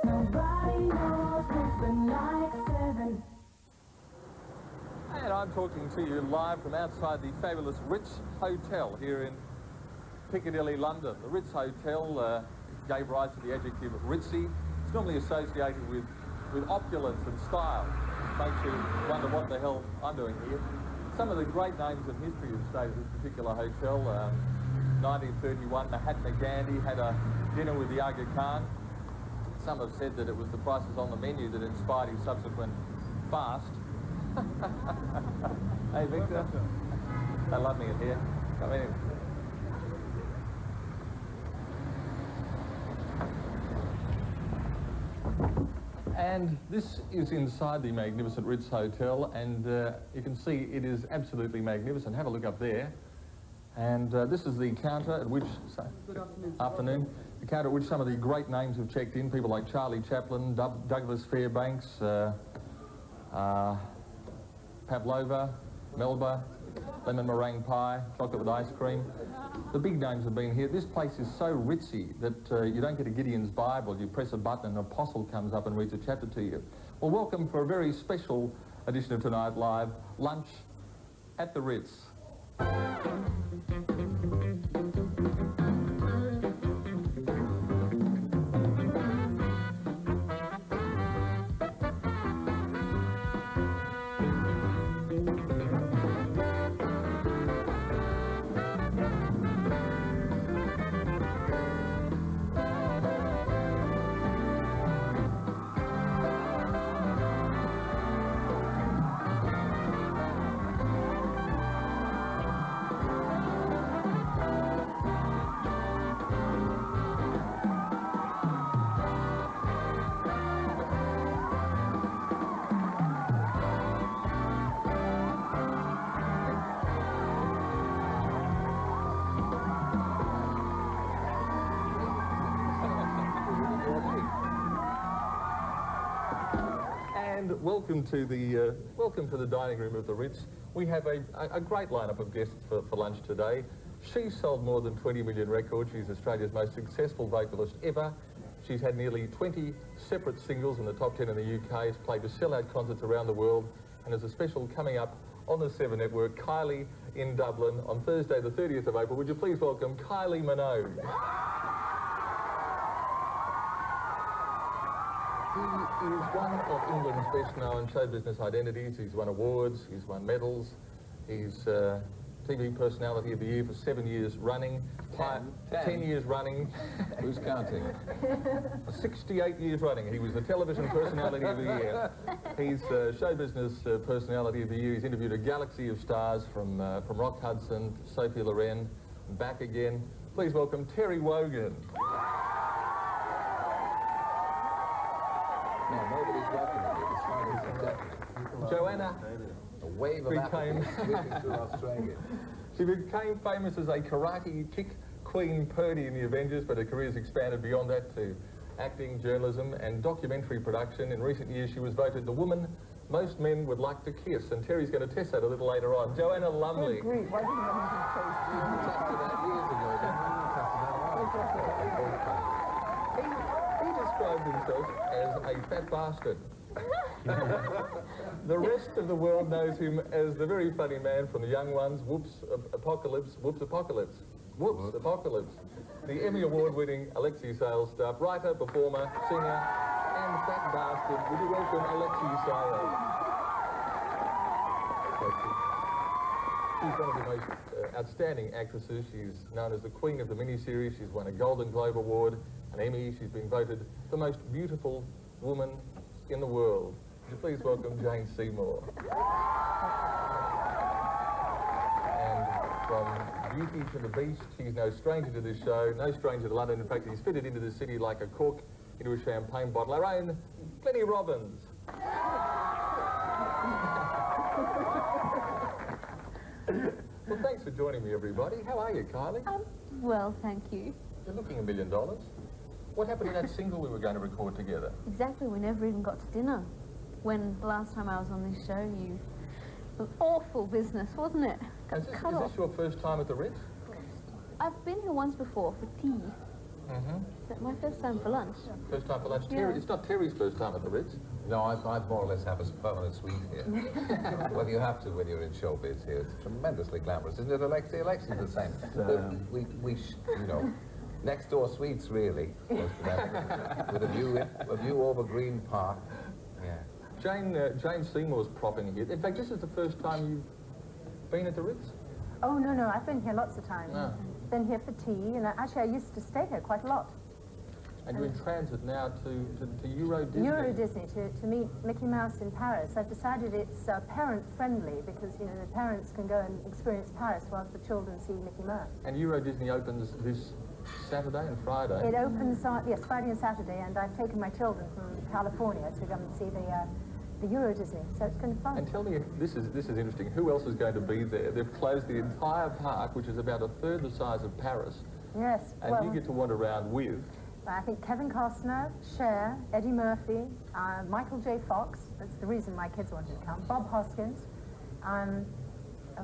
Nobody knows it's been like 7. And I'm talking to you live from outside the fabulous Ritz Hotel here in Piccadilly, London. The Ritz Hotel gave rise to the adjective ritzy. It's normally associated with opulence and style. It makes you wonder what the hell I'm doing here. Some of the great names in history have stayed at this particular hotel. 1931, Mahatma Gandhi had a dinner with the Aga Khan. Some have said that it was the prices on the menu that inspired his subsequent fast. Hey, Victor. They love me in here. Come in. And this is inside the magnificent Ritz Hotel, and you can see it is absolutely magnificent. Have a look up there. And this is the counter at which... Good afternoon. The counter at which some of the great names have checked in. People like Charlie Chaplin, Douglas Fairbanks, Pavlova, Melba, lemon meringue pie, chocolate with ice cream. The big names have been here. This place is so ritzy that you don't get a Gideon's Bible. You press a button and an apostle comes up and reads a chapter to you. Well, welcome for a very special edition of Tonight Live, lunch at the Ritz. Welcome to the dining room of the Ritz. We have a great lineup of guests for lunch today. She's sold more than 20 million records. She's Australia's most successful vocalist ever. She's had nearly 20 separate singles in the top 10 in the UK, has played to sell-out concerts around the world, and there's a special coming up on the 7 Network, Kylie in Dublin, on Thursday the 30th of April. Would you please welcome Kylie Minogue. He is one of England's best-known show business identities. He's won awards, he's won medals, he's TV Personality of the Year for 7 years running. 10 years running. Who's counting? 68 years running. He was the Television Personality of the Year. He's Show Business Personality of the Year. He's interviewed a galaxy of stars from Rock Hudson, Sophie Loren, back again. Please welcome Terry Wogan. No, nobody's welcoming you. It's not exactly. Joanna A wave of Africans sweeping through Australia. She became famous as a karate kick Queen Purdy in the Avengers, but her career's expanded beyond that to acting, journalism and documentary production. In recent years, she was voted the woman most men would like to kiss, and Terry's going to test that a little later on. Joanna Lumley. Why didn't I He described himself as a fat bastard. The rest of the world knows him as the very funny man from The Young Ones, Whoops Apocalypse, Whoops Apocalypse, Whoops Apocalypse. The Emmy Award-winning Alexi Sales staff, writer, performer, singer, and fat bastard. Would you welcome Alexi Sales? She's one of the most outstanding actresses. She's known as the Queen of the miniseries. She's won a Golden Globe Award, an Emmy. She's been voted the most beautiful woman in the world. Would you please welcome Jane Seymour? And from beauty to the beast, he's no stranger to this show, no stranger to London. In fact, he's fitted into the city like a cork into a champagne bottle. Our own Plenty Robbins. Well, thanks for joining me, everybody. How are you, Kylie? Well, thank you. You're looking $1 million. What happened to that single we were going to record together? Exactly, we never even got to dinner. When the last time I was on this show, you... It was awful business, wasn't it? Is this your first time at the Ritz? I've been here once before for tea. Is that my first time for lunch? First time for lunch. Yeah. Terry, it's not Terry's first time at the Ritz. No, I more or less have a permanent suite here. Well, you have to when you're in showbiz here. It's tremendously glamorous, isn't it, Alexi? Alexi's the same. You know, next door suites, really, most of them, with a view over Green Park. Yeah. Jane Seymour's propping here. In fact, this is the first time you've been at the Ritz? Oh, no, I've been here lots of times. Ah. Been here for tea, and actually I used to stay here quite a lot. And you're in transit now to Euro Disney. Euro Disney, to meet Mickey Mouse in Paris. I've decided it's parent-friendly because, you know, the parents can go and experience Paris whilst the children see Mickey Mouse. And Euro Disney opens this Saturday and Friday. It opens, yes, Friday and Saturday, and I've taken my children from California to come and see the Euro Disney, so it's going to be fun. And tell me, if this is interesting, who else is going to be there? They've closed the entire park, which is about a third the size of Paris. Yes, And well, you get to wander around with... I think Kevin Costner, Cher, Eddie Murphy, Michael J. Fox, that's the reason my kids wanted to come, Bob Hoskins, oh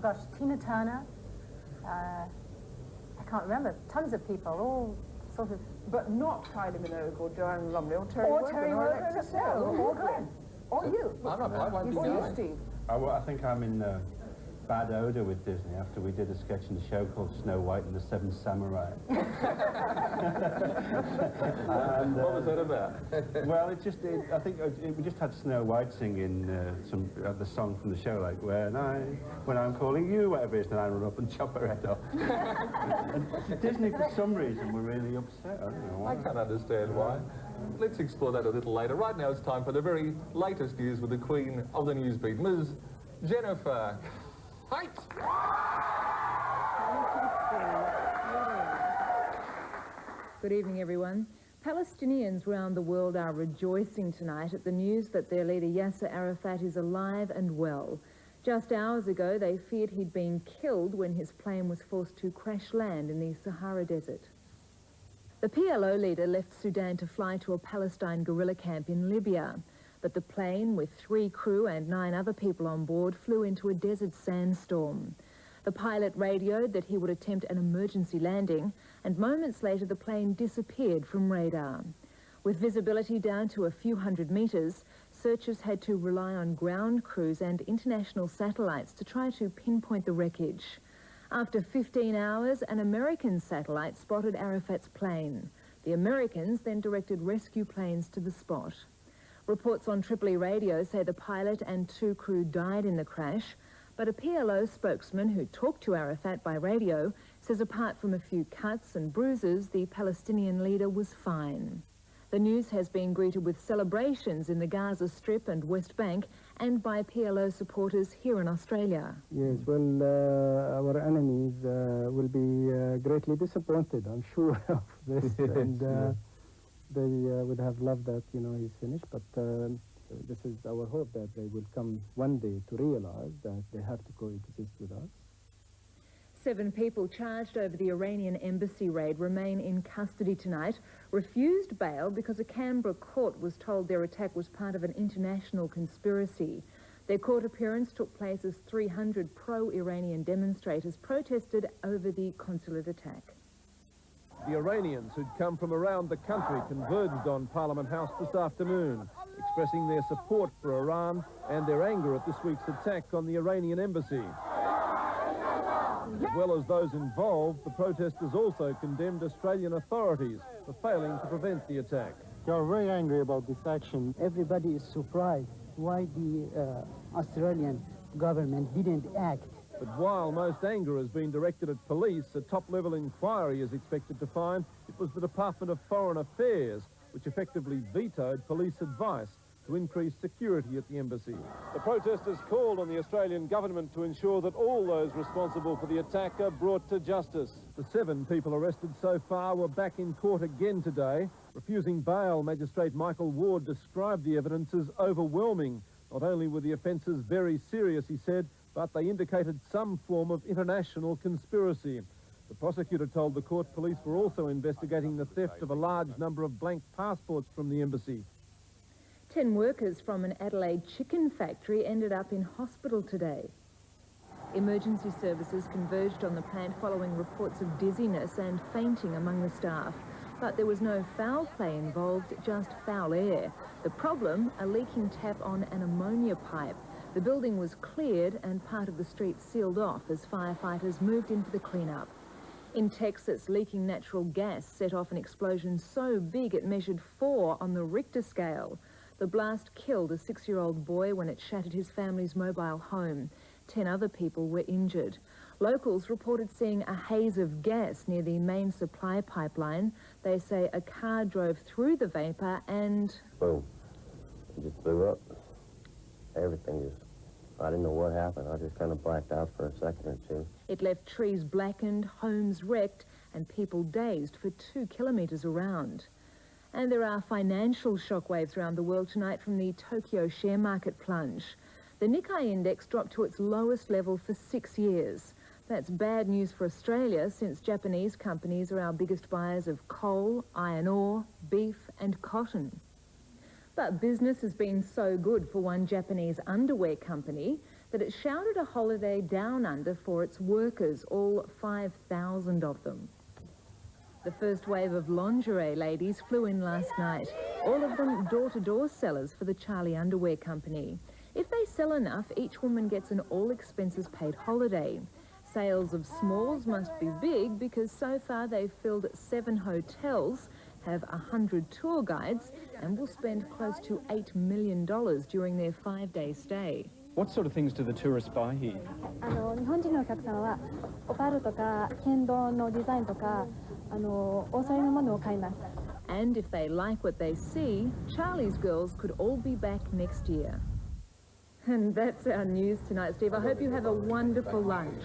gosh, Tina Turner, I can't remember, tons of people, all sort of... But not Kylie Minogue or Joanne Lumley or Terry Or Wogan Terry or Wogan, Alexis no, Hill. or Glenn, or you. I won't be Or you, going. Steve. I think I'm in bad odour with Disney after we did a sketch in the show called Snow White and the Seven Samurai. And, What was that about? well, I think we just had Snow White singing the song from the show, like when I'm calling you, whatever it is, then I run up and chop her head off. And Disney, for some reason, were really upset. I don't know why. I can't understand why. Let's explore that a little later. Right now it's time for the very latest news with the Queen of the Newsbeat, Ms. Jennifer Height. Good evening, everyone. Palestinians around the world are rejoicing tonight at the news that their leader Yasser Arafat is alive and well. Just hours ago, they feared he'd been killed when his plane was forced to crash land in the Sahara Desert. The PLO leader left Sudan to fly to a Palestine guerrilla camp in Libya. But the plane, with 3 crew and 9 other people on board, flew into a desert sandstorm. The pilot radioed that he would attempt an emergency landing, and moments later the plane disappeared from radar. With visibility down to a few hundred meters, searchers had to rely on ground crews and international satellites to try to pinpoint the wreckage. After 15 hours, an American satellite spotted Arafat's plane. The Americans then directed rescue planes to the spot. Reports on Tripoli radio say the pilot and 2 crew died in the crash, but a PLO spokesman who talked to Arafat by radio says apart from a few cuts and bruises, the Palestinian leader was fine. The news has been greeted with celebrations in the Gaza Strip and West Bank and by PLO supporters here in Australia. Yes, well, our enemies will be greatly disappointed, I'm sure, of this, and they would have loved that, you know, he's finished, but this is our hope that they will come one day to realize that they have to coexist with us. 7 people charged over the Iranian embassy raid remain in custody tonight, refused bail because a Canberra court was told their attack was part of an international conspiracy. Their court appearance took place as 300 pro-Iranian demonstrators protested over the consulate attack. The Iranians who'd come from around the country converged on Parliament House this afternoon, expressing their support for Iran and their anger at this week's attack on the Iranian embassy. As well as those involved, the protesters also condemned Australian authorities for failing to prevent the attack. They are very angry about this action. Everybody is surprised why the Australian government didn't act. But while most anger has been directed at police, a top-level inquiry is expected to find it was the Department of Foreign Affairs which effectively vetoed police advice to increase security at the embassy. The protesters called on the Australian government to ensure that all those responsible for the attack are brought to justice. The 7 people arrested so far were back in court again today. Refusing bail, Magistrate Michael Ward described the evidence as overwhelming. Not only were the offences very serious, he said, but they indicated some form of international conspiracy. The prosecutor told the court police were also investigating the theft of a large number of blank passports from the embassy. 10 workers from an Adelaide chicken factory ended up in hospital today. Emergency services converged on the plant following reports of dizziness and fainting among the staff. But there was no foul play involved, just foul air. The problem, a leaking tap on an ammonia pipe. The building was cleared and part of the street sealed off as firefighters moved in for the cleanup. In Texas, leaking natural gas set off an explosion so big it measured 4 on the Richter scale. The blast killed a 6-year-old boy when it shattered his family's mobile home. 10 other people were injured. Locals reported seeing a haze of gas near the main supply pipeline. They say a car drove through the vapor and... boom. It just blew up. Everything just... I didn't know what happened. I just kind of blacked out for a second or two. It left trees blackened, homes wrecked, and people dazed for 2 kilometres around. And there are financial shockwaves around the world tonight from the Tokyo share market plunge. The Nikkei index dropped to its lowest level for 6 years. That's bad news for Australia, since Japanese companies are our biggest buyers of coal, iron ore, beef and cotton. But business has been so good for one Japanese underwear company that it shouted a holiday down under for its workers, all 5,000 of them. The first wave of lingerie ladies flew in last night, all of them door-to-door sellers for the Charlie Underwear Company. If they sell enough, each woman gets an all-expenses-paid holiday. Sales of smalls must be big because so far they've filled 7 hotels, have 100 tour guides, and will spend close to $8 million during their 5-day stay. What sort of things do the tourists buy here? 日本人のお客さんはオパールとか剣道のデザインとかおしゃれなものを買います。 And if they like what they see, Charlie's girls could all be back next year. And that's our news tonight, Steve. I hope you have a wonderful lunch.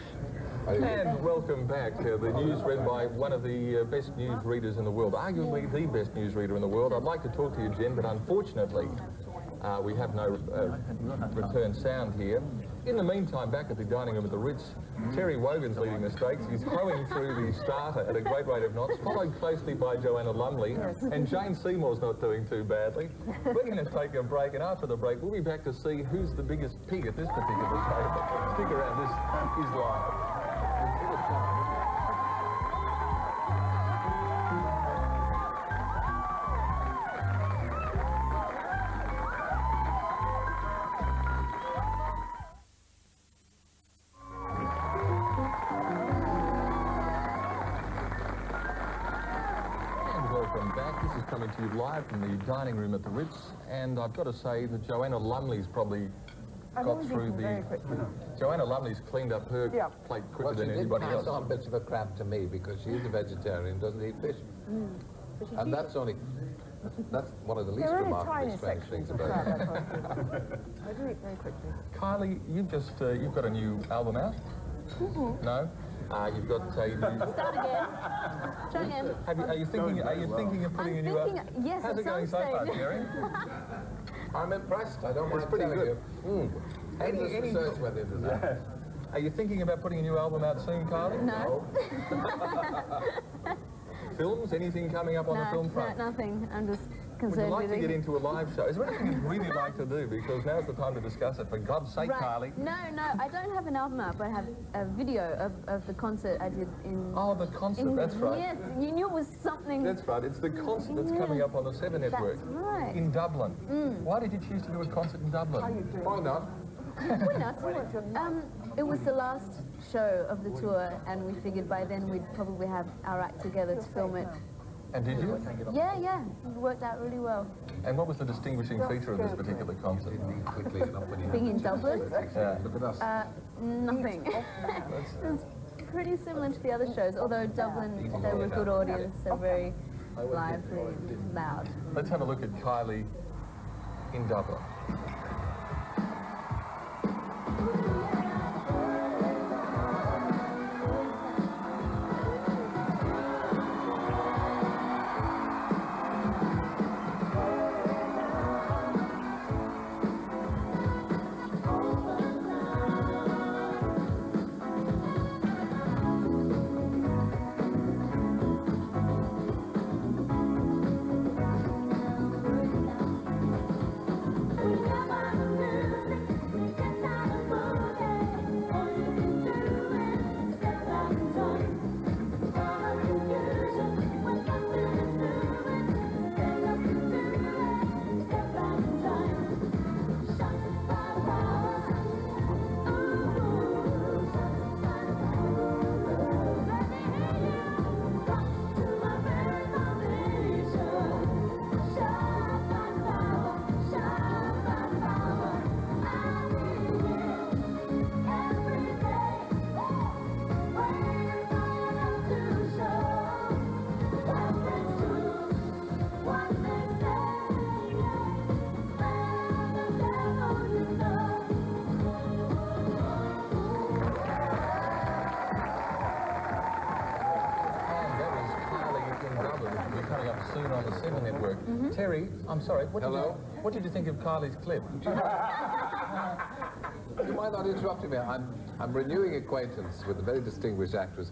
And welcome back. The news read by one of the best news readers in the world, arguably the best news reader in the world. I'd like to talk to you, Jen, but unfortunately, we have no return sound here. In the meantime, back at the dining room at the Ritz, Terry Wogan's leading the stakes. He's throwing through the starter at a great rate of knots, followed closely by Joanna Lumley, and Jane Seymour's not doing too badly. We're going to take a break, and after the break, we'll be back to see who's the biggest pig at this particular table. Stick around, this is live. Coming to you live from the dining room at the Ritz, and I've got to say that Joanna Lumley's probably got through the... Joanna Lumley's cleaned up her plate quicker than anybody else. Well, she did pass on bits of a crab to me because she's a vegetarian, doesn't eat fish. And that's only... That's one of the least remarkably strange things about it. I do eat very quickly. Kylie, you've got a new album out? No? You've got a new... Start again. Try again. Are you thinking of putting a new album? Yes, how's it going so far, Jerry? I'm impressed. I don't mind it's pretty telling good. Any research went into that. Are you thinking about putting a new album out soon, Kylie? No. Films? Anything coming up on the film front? No, nothing. I'm just Would concerned you like with to get into a live show? Is there anything you'd really like to do? Because now's the time to discuss it. For God's sake, Kylie. No, I don't have an album out, but I have a video of the concert I did in... Oh, the concert, that's right. Yes, you knew it was something... That's right, it's the concert that's coming up on the 7 Network. That's right. In Dublin. Why did you choose to do a concert in Dublin? Why not? Why not? It was the last show of the tour, and we figured by then we'd probably have our act together to film it. And did you? Yeah, it worked out really well. And what was the distinguishing feature of this particular concert? Being in Dublin? Yeah. Nothing. It was pretty similar to the other shows, although Dublin, they were a good audience, they're very lively, loud. Let's have a look at Kylie in Dublin. Terry, I'm sorry. Hello? What did you think of Kylie's clip? You might not interrupt me. I'm renewing acquaintance with a very distinguished actress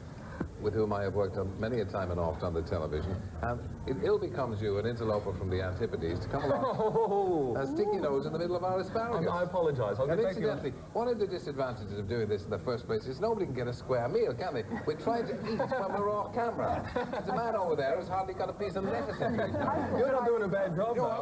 with whom I have worked on many a time and oft on the television. And it ill becomes you, an interloper from the Antipodes, to come along a sticky nose in the middle of our asparagus. I apologise. And incidentally, one of the disadvantages of doing this in the first place is nobody can get a square meal, can they? We're trying to eat when we're off camera. The man over there has hardly got a piece of lettuce in his. You're not doing a bad job, though.